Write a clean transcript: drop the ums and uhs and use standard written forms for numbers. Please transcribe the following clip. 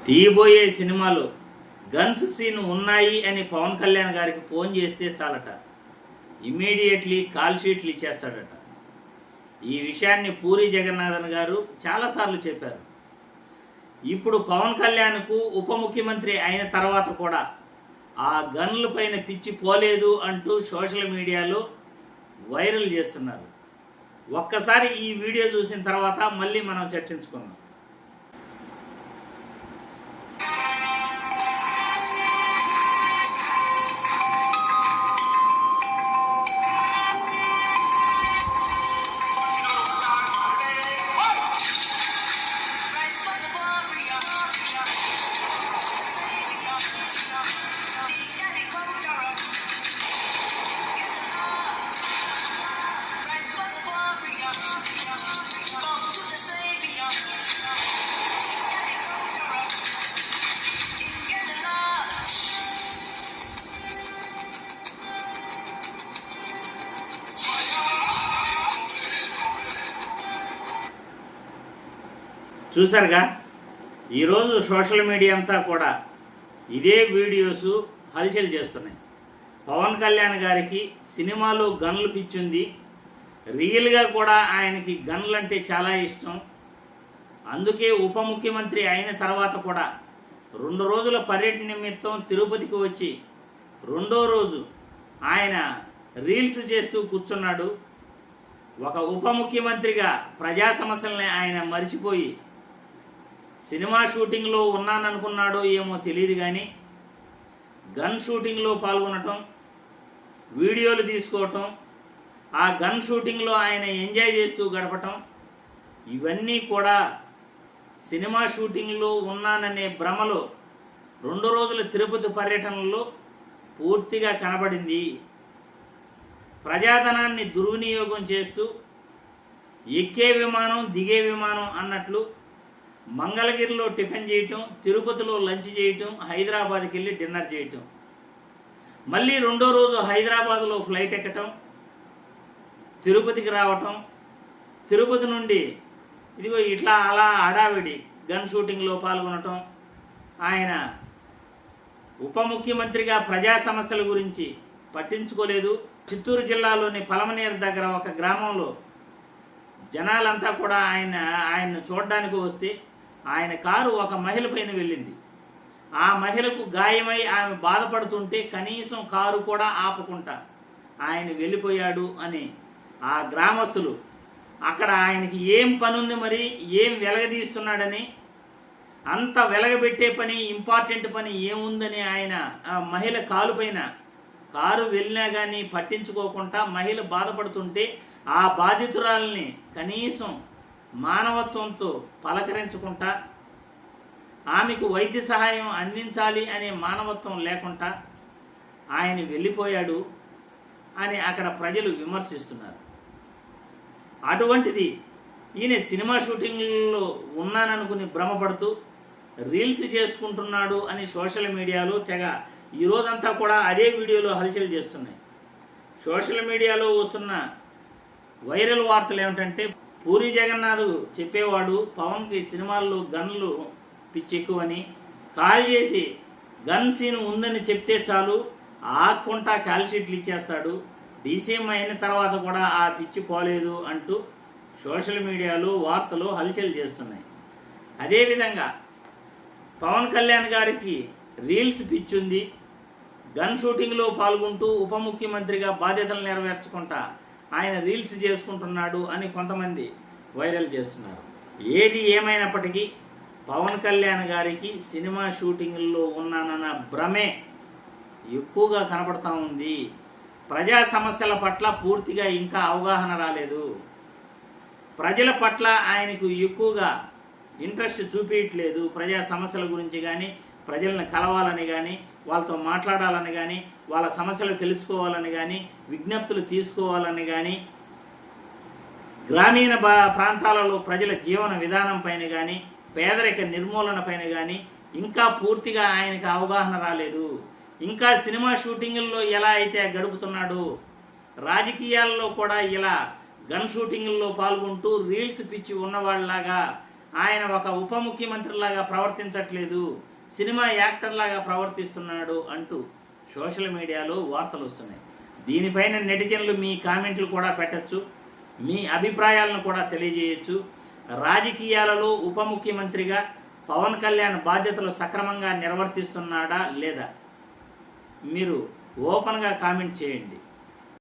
తీయబోయే సినిమాలో guns scene ఉన్నాయి అని పవన్ కళ్యాణ్ గారికి ఫోన్ చేస్తే చాలట, ఇమ్మీడియట్లీ కాల్ షీట్లు ఇచ్చేస్తాడట. ఈ విషయాన్ని పూరి జగన్నాథన్ గారు చాలాసార్లు చెప్పారు. ఇప్పుడు పవన్ కళ్యాణ్కు ఉప ముఖ్యమంత్రి అయిన తర్వాత కూడా ఆ గన్ల పైన పిచ్చి పోలేదు అంటూ సోషల్ మీడియాలో వైరల్ చేస్తున్నారు. ఒక్కసారి ఈ వీడియో చూసిన తర్వాత మళ్ళీ మనం చర్చించుకుందాం. చూసారుగా, ఈరోజు సోషల్ మీడియా అంతా కూడా ఇదే వీడియోస్ హల్చల్ చేస్తున్నాయి. పవన్ కళ్యాణ్ గారికి సినిమాలో గన్లు పిచ్చుంది, రియల్గా కూడా ఆయనకి గన్లు అంటే చాలా ఇష్టం. అందుకే ఉప ముఖ్యమంత్రి అయిన తర్వాత కూడా 2 రోజుల పర్యటన నిమిత్తం తిరుపతికి వచ్చి 2వ రోజు ఆయన రీల్స్ చేస్తూ కూర్చున్నాడు. ఒక ఉప ముఖ్యమంత్రిగా ప్రజా సమస్యల్ని ఆయన మర్చిపోయి సినిమా షూటింగ్లో ఉన్నాననుకున్నాడో ఏమో తెలియదు, కానీ గన్ షూటింగ్లో పాల్గొనటం, వీడియోలు తీసుకోవటం, ఆ గన్ షూటింగ్లో ఆయన ఎంజాయ్ చేస్తూ గడపటం, ఇవన్నీ కూడా సినిమా షూటింగ్లో ఉన్నాననే భ్రమలో 2 రోజుల తిరుపతి పర్యటనలో పూర్తిగా కనబడింది. ప్రజాధనాన్ని దుర్వినియోగం చేస్తూ ఎక్కే విమానం దిగే విమానం అన్నట్లు మంగళగిరిలో టిఫిన్ చేయటం, తిరుపతిలో లంచ్ చేయటం, హైదరాబాద్కి వెళ్ళి డిన్నర్ చేయటం, మళ్ళీ 2వ రోజు హైదరాబాద్లో ఫ్లైట్ ఎక్కటం, తిరుపతికి రావటం, తిరుపతి నుండి ఇదిగో ఇట్లా అలా హడావిడి గన్ షూటింగ్లో పాల్గొనటం. ఆయన ఉప ముఖ్యమంత్రిగా ప్రజా సమస్యల గురించి పట్టించుకోలేదు. చిత్తూరు జిల్లాలోని పలమనేరు దగ్గర ఒక గ్రామంలో జనాలంతా కూడా ఆయన్ను చూడడానికి వస్తే ఆయన కారు ఒక మహిళ పైన వెళ్ళింది. ఆ మహిళకు గాయమై ఆమె బాధపడుతుంటే కనీసం కారు కూడా ఆపకుండా ఆయన వెళ్ళిపోయాడు అని ఆ గ్రామస్తులు, అక్కడ ఆయనకి ఏం పని ఉంది, మరి ఏం వెలగదీస్తున్నాడని, అంత వెలగబెట్టే పని, ఇంపార్టెంట్ పని ఏముందని ఆయన ఆ మహిళ కారు వెళ్ళినా కానీ పట్టించుకోకుండా మహిళ బాధపడుతుంటే ఆ బాధితురాల్ని కనీసం మానవత్వంతో పలకరించుకుంటా, ఆమెకు వైద్య సహాయం అందించాలి అనే మానవత్వం లేకుండా ఆయన వెళ్ళిపోయాడు అని అక్కడ ప్రజలు విమర్శిస్తున్నారు. అటువంటిది ఈయన సినిమా షూటింగ్లో ఉన్నాననుకుని భ్రమపడుతూ రీల్స్ చేసుకుంటున్నాడు అని సోషల్ మీడియాలో తెగ ఈరోజంతా కూడా అదే వీడియోలో హల్చల్ చేస్తున్నాయి. సోషల్ మీడియాలో వస్తున్న వైరల్ వార్తలు ఏమిటంటే, పూరి జగన్నాథ్ చెప్పేవాడు పవన్కి సినిమాల్లో గన్లు పిచ్చి ఎక్కువని, కాల్ చేసి గన్ సీన్ ఉందని చెప్తే చాలు ఆక్కుంటా కాల్ షీట్లు ఇచ్చేస్తాడు, డీసీఎం అయిన తర్వాత కూడా ఆ పిచ్చి పోలేదు అంటూ సోషల్ మీడియాలో వార్తలు హల్చల్ చేస్తున్నాయి. అదేవిధంగా పవన్ కళ్యాణ్ గారికి రీల్స్ పిచ్చుంది, గన్ షూటింగ్లో పాల్గొంటూ ఉప ముఖ్యమంత్రిగా బాధ్యతలు నెరవేర్చుకుంటా ఆయన రీల్స్ చేసుకుంటున్నాడు అని కొంతమంది వైరల్ చేస్తున్నారు. ఏది ఏమైనప్పటికీ పవన్ కళ్యాణ్ గారికి సినిమా షూటింగ్లో ఉన్నానన్న భ్రమే ఎక్కువగా కనపడతా ఉంది. ప్రజా సమస్యల పట్ల పూర్తిగా ఇంకా అవగాహన రాలేదు. ప్రజల పట్ల ఆయనకు ఎక్కువగా ఇంట్రెస్ట్ చూపించట్లేదు. ప్రజా సమస్యల గురించి కానీ, ప్రజలను కలవాలని కానీ, వాళ్ళతో మాట్లాడాలని కానీ, వాళ్ళ సమస్యలు తెలుసుకోవాలని కానీ, విజ్ఞప్తులు తీసుకోవాలని కానీ, గ్రామీణ ప్రాంతాలలో ప్రజల జీవన విధానం పైన కానీ, పేదరిక నిర్మూలన పైన కానీ ఇంకా పూర్తిగా ఆయనకు అవగాహన రాలేదు. ఇంకా సినిమా షూటింగుల్లో ఎలా అయితే గడుపుతున్నాడో, రాజకీయాల్లో కూడా ఇలా గన్ షూటింగుల్లో పాల్గొంటూ రీల్స్ పిచ్చి ఉన్నవాళ్ళలాగా ఆయన ఒక ఉప ముఖ్యమంత్రిలాగా ప్రవర్తించట్లేదు, సినిమా యాక్టర్లాగా ప్రవర్తిస్తున్నాడు అంటూ సోషల్ మీడియాలో వార్తలు వస్తున్నాయి. దీనిపైన నెటిజన్లు మీ కామెంట్లు కూడా పెట్టచ్చు, మీ అభిప్రాయాలను కూడా తెలియజేయచ్చు. రాజకీయాలలో ఉప ముఖ్యమంత్రిగా పవన్ కళ్యాణ్ బాధ్యతలు సక్రమంగా నిర్వర్తిస్తున్నాడా లేదా మీరు ఓపెన్గా కామెంట్ చేయండి.